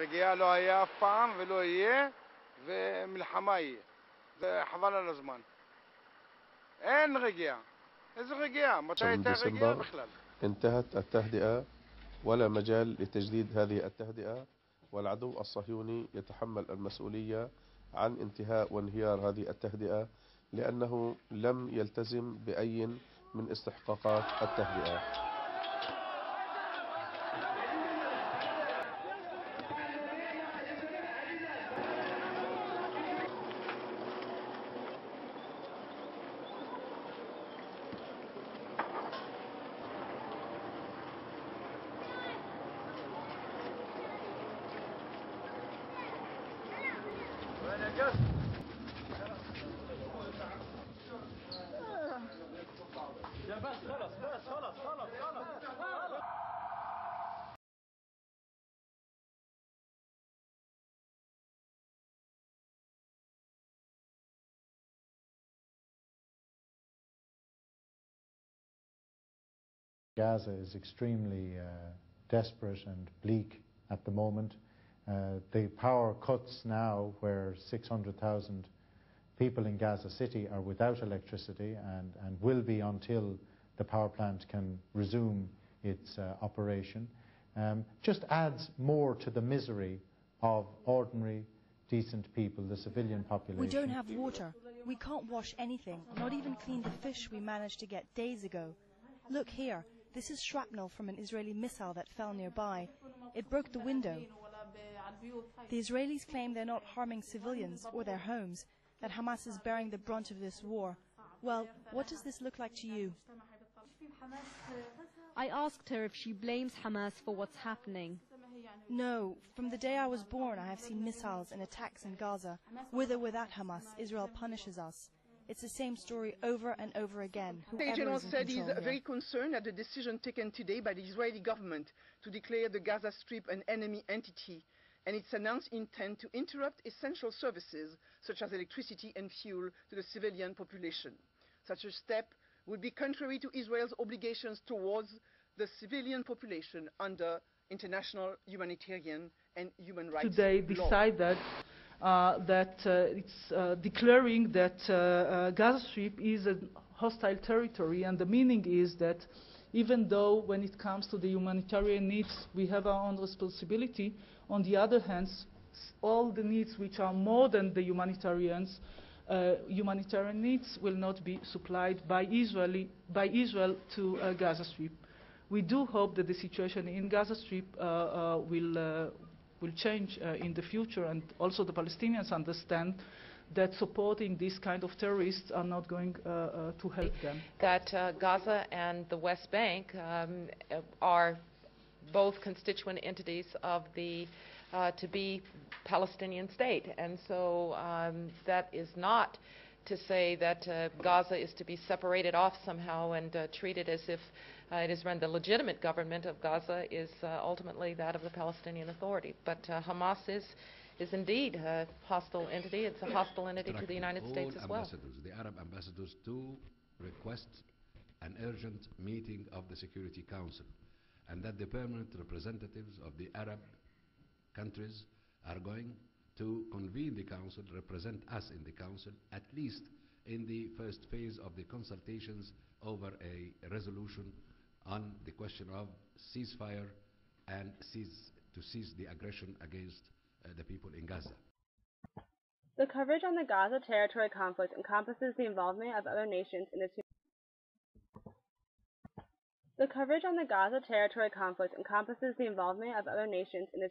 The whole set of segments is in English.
رجية له هي فام ولو هي وملحمة هي ده حضر الزمان إيه رجية إذا رجية متى من رجية ديسمبر بخلال انتهت التهدئة ولا مجال لتجديد هذه التهدئة، والعدو الصهيوني يتحمل المسؤولية عن انتهاء وانهيار هذه التهدئة لأنه لم يلتزم بأي من استحقاقات التهدئة. Gaza is extremely desperate and bleak at the moment. The power cuts now, where 600,000 people in Gaza City are without electricity and will be until the power plant can resume its operation, just adds more to the misery of ordinary, decent people, the civilian population. We don't have water. We can't wash anything, not even clean the fish we managed to get days ago. Look here. This is shrapnel from an Israeli missile that fell nearby. It broke the window. The Israelis claim they're not harming civilians or their homes, that Hamas is bearing the brunt of this war. Well, what does this look like to you? I asked her if she blames Hamas for what's happening. No, from the day I was born I have seen missiles and attacks in Gaza. With or without Hamas, Israel punishes us. It's the same story over and over again. The General said he is very concerned at the decision taken today by the Israeli government to declare the Gaza Strip an enemy entity and its announced intent to interrupt essential services such as electricity and fuel to the civilian population. Such a step would be contrary to Israel's obligations towards the civilian population under international humanitarian and human rights law. Today decided it's declaring that Gaza Strip is a hostile territory, and the meaning is that even though when it comes to the humanitarian needs we have our own responsibility, on the other hand all the needs which are more than the humanitarian needs will not be supplied by Israel to Gaza Strip. We do hope that the situation in Gaza Strip will change in the future, and also the Palestinians understand that supporting these kind of terrorists are not going to help them. That Gaza and the West Bank are both constituent entities of the to-be Palestinian state, and so that is not to say that Gaza is to be separated off somehow and treated as if it is run. The legitimate government of Gaza is ultimately that of the Palestinian Authority. But Hamas is indeed a hostile entity. It's a hostile entity to the United States as well. The Arab ambassadors to request an urgent meeting of the Security Council, and that the permanent representatives of the Arab countries are going to convene the Council, represent us in the Council, at least in the first phase of the consultations over a resolution on the question of ceasefire and to cease the aggression against the people in Gaza. The coverage on the Gaza territory conflict encompasses the involvement of other nations in its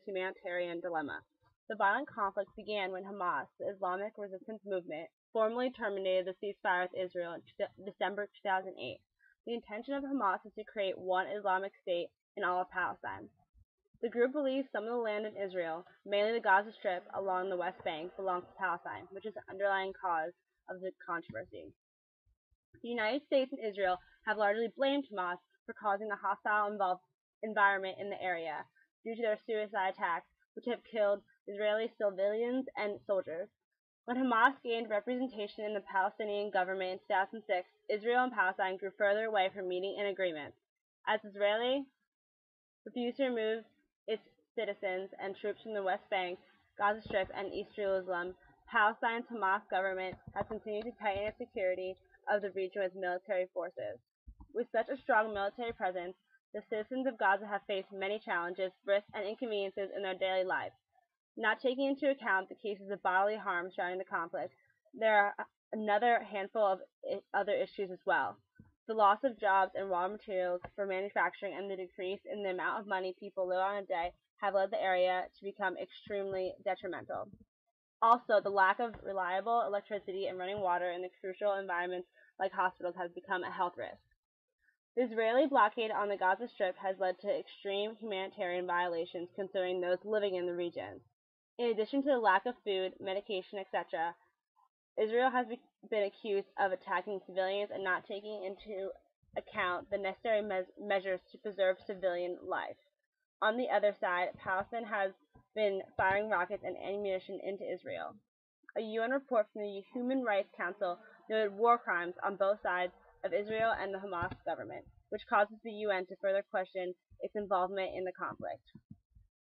humanitarian dilemma. The violent conflict began when Hamas, the Islamic Resistance Movement, formally terminated the ceasefire with Israel in December 2008. The intention of Hamas is to create one Islamic state in all of Palestine. The group believes some of the land in Israel, mainly the Gaza Strip along the West Bank, belongs to Palestine, which is the underlying cause of the controversy. The United States and Israel have largely blamed Hamas for causing the hostile environment in the area due to their suicide attacks, which have killed Israeli civilians and soldiers. When Hamas gained representation in the Palestinian government in 2006, Israel and Palestine grew further away from meeting an agreement, as Israel refused to remove its citizens and troops from the West Bank, Gaza Strip, and East Jerusalem, Palestine's Hamas government has continued to tighten its security of the region with military forces. With such a strong military presence, the citizens of Gaza have faced many challenges, risks, and inconveniences in their daily lives. Not taking into account the cases of bodily harm surrounding the conflict, there are another handful of other issues as well. The loss of jobs and raw materials for manufacturing and the decrease in the amount of money people live on a day have led the area to become extremely detrimental. Also, the lack of reliable electricity and running water in the crucial environments like hospitals has become a health risk. The Israeli blockade on the Gaza Strip has led to extreme humanitarian violations concerning those living in the region. In addition to the lack of food, medication, etc., Israel has been accused of attacking civilians and not taking into account the necessary measures to preserve civilian life. On the other side, Palestine has been firing rockets and ammunition into Israel. A UN report from the Human Rights Council noted war crimes on both sides of Israel and the Hamas government, which causes the UN to further question its involvement in the conflict.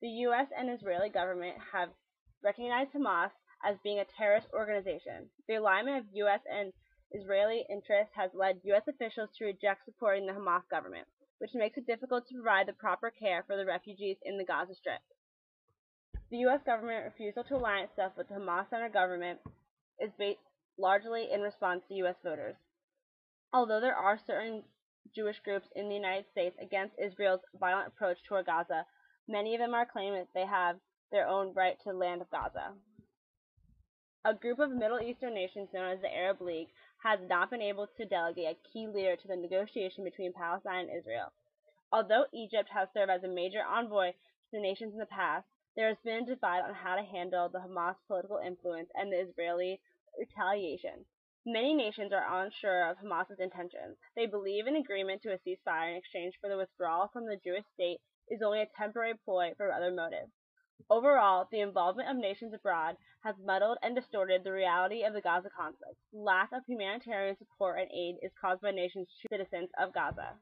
The U.S. and Israeli government have recognized Hamas as being a terrorist organization. The alignment of U.S. and Israeli interests has led U.S. officials to reject supporting the Hamas government, which makes it difficult to provide the proper care for the refugees in the Gaza Strip. The U.S. government refusal to align itself with the Hamas-centered government is based largely in response to U.S. voters. Although there are certain Jewish groups in the United States against Israel's violent approach toward Gaza, many of them are claiming that they have their own right to the land of Gaza. A group of Middle Eastern nations known as the Arab League has not been able to delegate a key leader to the negotiation between Palestine and Israel. Although Egypt has served as a major envoy to the nations in the past, there has been a divide on how to handle the Hamas political influence and the Israeli retaliation. Many nations are unsure of Hamas's intentions. They believe an agreement to a ceasefire in exchange for the withdrawal from the Jewish state is only a temporary ploy for other motives. Overall, the involvement of nations abroad has muddled and distorted the reality of the Gaza conflict. Lack of humanitarian support and aid is caused by nations to citizens of Gaza.